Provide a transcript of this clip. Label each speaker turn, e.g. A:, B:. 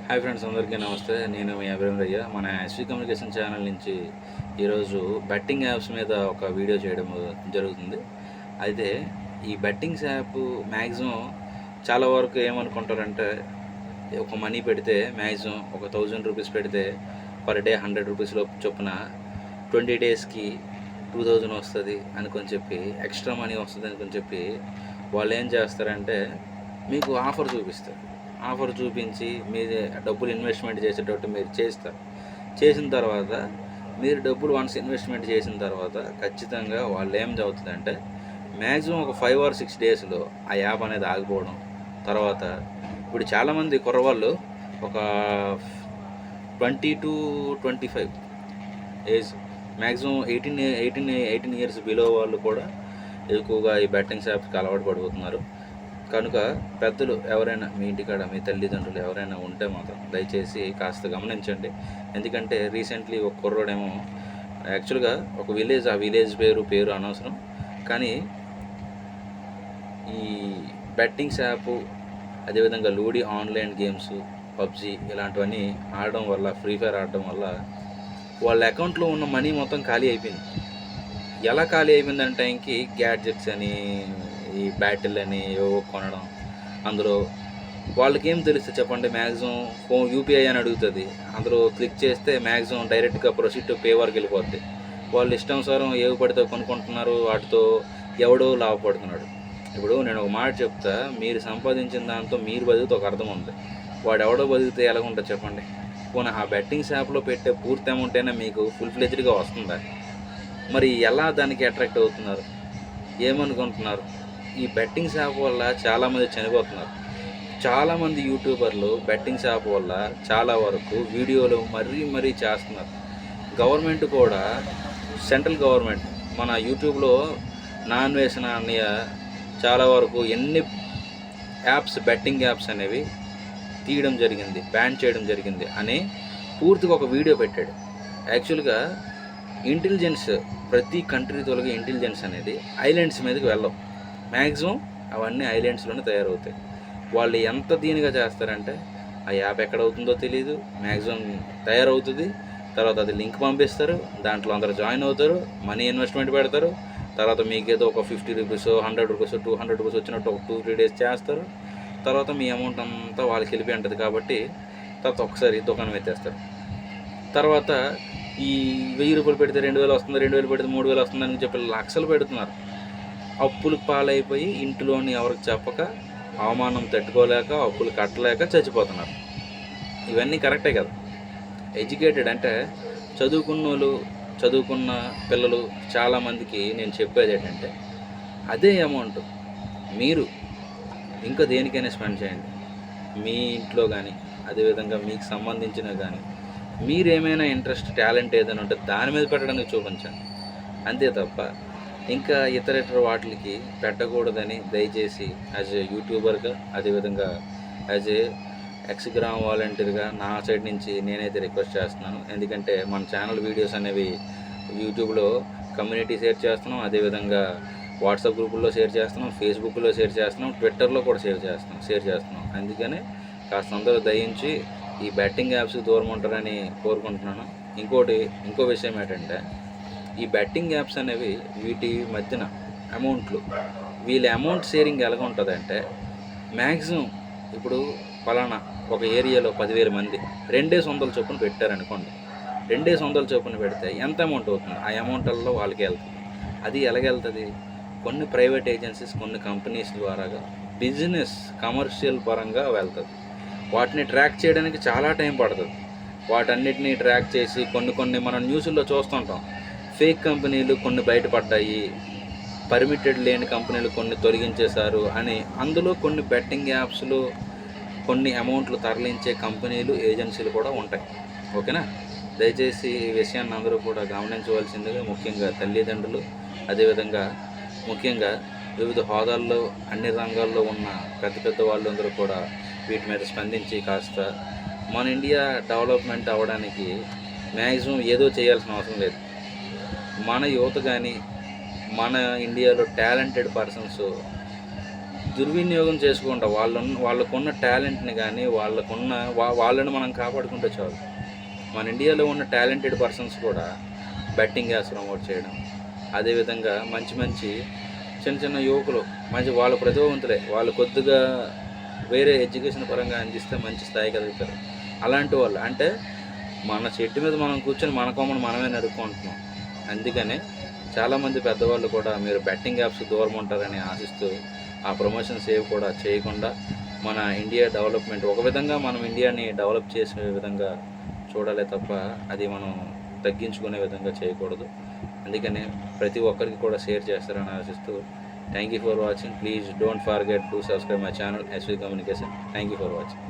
A: Hi friends, అందరికీ నమస్తే. నేను మీ అభిరామయ్య. మన ఎస్వి కమ్యూనికేషన్ ఛానల్ నుంచి ఈరోజు బెట్టింగ్ యాప్స్ మీద ఒక వీడియో చేయడం జరుగుతుంది. అయితే ఈ బెట్టింగ్స్ యాప్ మ్యాక్సిమం చాలా వరకు ఏమనుకుంటారంటే, ఒక మనీ పెడితే మ్యాక్సిమం ఒక 1000 రూపీస్ పెడితే పర్ డే 100 రూపీస్ చొప్పున 20 డేస్కి 2000 వస్తుంది అనుకొని చెప్పి, ఎక్స్ట్రా మనీ వస్తుంది అనుకొని చెప్పి వాళ్ళు ఏం చేస్తారంటే మీకు ఆఫర్ చూపిస్తారు. ఆఫర్ చూపించి మీరు డబ్బులు ఇన్వెస్ట్మెంట్ చేసేటట్టు మీరు చేస్తారు. చేసిన తర్వాత మీరు డబ్బులు వన్స్ ఇన్వెస్ట్మెంట్ చేసిన తర్వాత ఖచ్చితంగా వాళ్ళు ఏం జరుగుతుందంటే మ్యాక్సిమం ఒక 5 or 6 డేస్లో ఆ యాప్ అనేది ఆగిపోవడం. తర్వాత ఇప్పుడు చాలామంది కుర్రవాళ్ళు ఒక 20 to 25 age, maximum 18 years below వాళ్ళు కూడా ఎక్కువగా ఈ బెట్టింగ్స్ యాప్స్కి అలవాటు పడిపోతున్నారు. కనుక పెద్దలు ఎవరైనా మీ ఇంటికాడ మీ తల్లిదండ్రులు ఎవరైనా ఉంటే మాత్రం దయచేసి కాస్త గమనించండి. ఎందుకంటే రీసెంట్లీ ఒక కుర్రోడేమో యాక్చువల్గా ఒక విలేజ్, ఆ విలేజ్ పేరు అనవసరం, కానీ ఈ బెట్టింగ్స్ యాప్, అదేవిధంగా లూడీ ఆన్లైన్ గేమ్స్, పబ్జీ ఇలాంటివన్నీ ఆడడం వల్ల, ఫ్రీ ఫైర్ ఆడడం వల్ల వాళ్ళ అకౌంట్లో ఉన్న మనీ మొత్తం ఖాళీ అయిపోయింది. ఎలా ఖాళీ అయిపోయిందంటే టైంకి గ్యాడ్జెట్స్ అని, ఈ బ్యాటిల్ అని ఏవో కొనడం. అందులో వాళ్ళకేం తెలుస్తుంది చెప్పండి? మ్యాక్సిమం ఫోన్ యూపీఐ అని అడుగుతుంది. అందులో క్లిక్ చేస్తే మ్యాక్సిమం డైరెక్ట్గా ప్రొసీడ్ టు పే వరకు వెళ్ళిపోద్ది. వాళ్ళు ఇష్టానుసారం ఏవి పడితే కొనుక్కుంటున్నారు, వాటితో ఎవడో లాభపడుతున్నాడు. ఇప్పుడు నేను ఒక మాట చెప్తా, మీరు సంపాదించిన దాంతో మీరు బతికితే ఒక అర్థం ఉంది, వాడు ఎవడో బతికితే ఎలాగుంటుంది చెప్పండి? పోనీ ఆ బెట్టింగ్స్ యాప్లో పెట్టే పూర్తి అమౌంట్ అయినా మీకు ఫుల్ ఫ్లెజ్డ్గా వస్తుందా? మరి ఎలా దానికి అట్రాక్ట్ అవుతున్నారు? ఏమనుకుంటున్నారు? ఈ బెట్టింగ్స్ యాప్ వల్ల చాలామంది చనిపోతున్నారు. చాలామంది యూట్యూబర్లు బెట్టింగ్స్ యాప్ వల్ల చాలా వరకు వీడియోలు మరీ చేస్తున్నారు. గవర్నమెంట్ కూడా, సెంట్రల్ గవర్నమెంట్ మన యూట్యూబ్లో నాన్ వేసిన అన్నయ్య చాలా వరకు ఎన్ని యాప్స్, బెట్టింగ్ యాప్స్ అనేవి తీయడం జరిగింది, బ్యాన్ చేయడం జరిగింది అని పూర్తిగా ఒక వీడియో పెట్టాడు. యాక్చువల్గా ఇంటెలిజెన్స్, ప్రతి కంట్రీ తొలగే ఇంటెలిజెన్స్ అనేది ఐలాండ్స్ మీదకి వెళ్ళవు. మ్యాక్సిమం అవన్నీ ఐలాండ్స్లోనే తయారవుతాయి. వాళ్ళు ఎంత దీనిగా చేస్తారంటే ఆ యాప్ ఎక్కడ అవుతుందో తెలియదు, మ్యాక్సిమం తయారవుతుంది, తర్వాత అది లింక్ పంపిస్తారు, దాంట్లో అందరూ జాయిన్ అవుతారు, మనీ ఇన్వెస్ట్మెంట్ పెడతారు, తర్వాత మీకేదో ఒక 50 రూపీస్, 100 రూపీస్, 200 రూపీస్ వచ్చినట్టు ఒక 2-3 డేస్ చేస్తారు. తర్వాత మీ అమౌంట్ అంతా వాళ్ళకి వెళ్ళిపోయి ఉంటుంది కాబట్టి తర్వాత ఒకసారి దుకాణం ఎత్తేస్తారు. తర్వాత ఈ 1000 రూపాయలు పెడితే 2000 వస్తుంది, 2000 పెడితే 3000 వస్తుందని చెప్పి లక్షలు పెడుతున్నారు. అప్పులకు పాలైపోయి ఇంట్లోని ఎవరికి చెప్పక, అవమానం తట్టుకోలేక, అప్పులు కట్టలేక చచ్చిపోతున్నారు. ఇవన్నీ కరెక్టే కదా? ఎడ్యుకేటెడ్ అంటే చదువుకున్న పిల్లలు చాలామందికి నేను చెప్పేది ఏంటంటే, అదే అమౌంట్ మీరు ఇంకా దేనికైనా స్పెండ్ చేయండి. మీ ఇంట్లో కానీ, అదేవిధంగా మీకు సంబంధించిన కానీ, మీరేమైనా ఇంట్రెస్ట్, టాలెంట్ ఏదైనా ఉంటే దాని మీద పెట్టడానికి చూపించండి. అంతే తప్ప ఇంకా ఇతర వాటికి పెట్టకూడదని దయచేసి యాజ్ ఏ యూట్యూబర్గా, అదేవిధంగా యాజ్ ఏ ఎక్స్-గ్రామ్ వాలంటీర్గా నా సైడ్ నుంచి నేనైతే రిక్వెస్ట్ చేస్తున్నాను. ఎందుకంటే మన ఛానల్ వీడియోస్ అనేవి యూట్యూబ్లో కమ్యూనిటీ షేర్ చేస్తున్నాం, అదేవిధంగా వాట్సాప్ గ్రూపుల్లో షేర్ చేస్తున్నాం, ఫేస్బుక్లో షేర్ చేస్తున్నాం, ట్విట్టర్లో కూడా షేర్ చేస్తున్నాం. అందుకని కాస్త అందరూ దయించి ఈ బెట్టింగ్ యాప్స్కి దూరం ఉంటారని కోరుకుంటున్నాను. ఇంకో విషయం ఏంటంటే, ఈ బెట్టింగ్ యాప్స్ అనేవి వీటి మధ్యన అమౌంట్లు, వీళ్ళ అమౌంట్ షేరింగ్ ఎలాగ ఉంటుందంటే, మ్యాక్సిమం ఇప్పుడు ఫలానా ఒక ఏరియాలో 10,000 మంది 200 చొప్పున పెట్టారనుకోండి. 200 చొప్పున పెడితే ఎంత అమౌంట్ అవుతుంది? ఆ అమౌంట్లలో వాళ్ళకి వెళ్తుంది. అది ఎలాగెళ్తుంది? కొన్ని ప్రైవేట్ ఏజెన్సీస్, కొన్ని కంపెనీస్ ద్వారాగా బిజినెస్, కమర్షియల్ పరంగా వెళ్తుంది. వాటిని ట్రాక్ చేయడానికి చాలా టైం పడుతుంది. వాటన్నిటిని ట్రాక్ చేసి కొన్ని మనం న్యూస్లో చూస్తుంటాం. ఫేక్ కంపెనీలు కొన్ని బయటపడ్డాయి, పర్మిటెడ్ లేని కంపెనీలు కొన్ని తొలగించేశారు అని. అందులో కొన్ని బెట్టింగ్ యాప్స్లో కొన్ని అమౌంట్లు తరలించే కంపెనీలు, ఏజెన్సీలు కూడా ఉంటాయి. ఓకేనా? దయచేసి ఈ విషయాన్ని అందరూ కూడా గమనించవలసిందిగా, ముఖ్యంగా తల్లిదండ్రులు, అదేవిధంగా ముఖ్యంగా వివిధ హోదాల్లో, అన్ని రంగాల్లో ఉన్న పెద్ద వాళ్ళందరూ కూడా వీటి మీద స్పందించి కాస్త మన ఇండియా డెవలప్మెంట్ అవ్వడానికి మ్యాక్సిమం ఏదో చేయాల్సిన అవసరం లేదు. మన యువత కానీ, మన ఇండియాలో టాలెంటెడ్ పర్సన్స్ దుర్వినియోగం చేసుకుంటా వాళ్ళకున్న టాలెంట్ని కానీ వాళ్ళని మనం కాపాడుకుంటే చాలు. మన ఇండియాలో ఉన్న టాలెంటెడ్ పర్సన్స్ కూడా బెట్టింగ్ యాప్స్ ప్రమోట్ చేయడం, అదేవిధంగా మంచి మంచి చిన్న చిన్న యువకులు వాళ్ళ ప్రతిభావంతులే, వాళ్ళు కొద్దిగా వేరే ఎడ్యుకేషన్ పరంగా అందిస్తే మంచి స్థాయికి ఎదుగుతారు. అలాంటి వాళ్ళు అంటే మన చెట్టు మీద మనం కూర్చొని మన కొమ్మను మనమే నరుక్కుంటున్నాం. అందుకనే చాలామంది పెద్దవాళ్ళు కూడా మీరు బెట్టింగ్ యాప్స్ దూరం ఉంటారని ఆశిస్తూ ఆ ప్రమోషన్స్ ఏవి కూడా చేయకుండా మన ఇండియా డెవలప్మెంట్ ఒక విధంగా మనం ఇండియాని డెవలప్ చేసే విధంగా చూడాలి తప్ప అది మనం తగ్గించుకునే విధంగా చేయకూడదు. అందుకనే ప్రతి ఒక్కరికి కూడా షేర్ చేస్తారని ఆశిస్తూ thank you for watching. Please don't forget to subscribe my channel SV communication. Thank you for watching.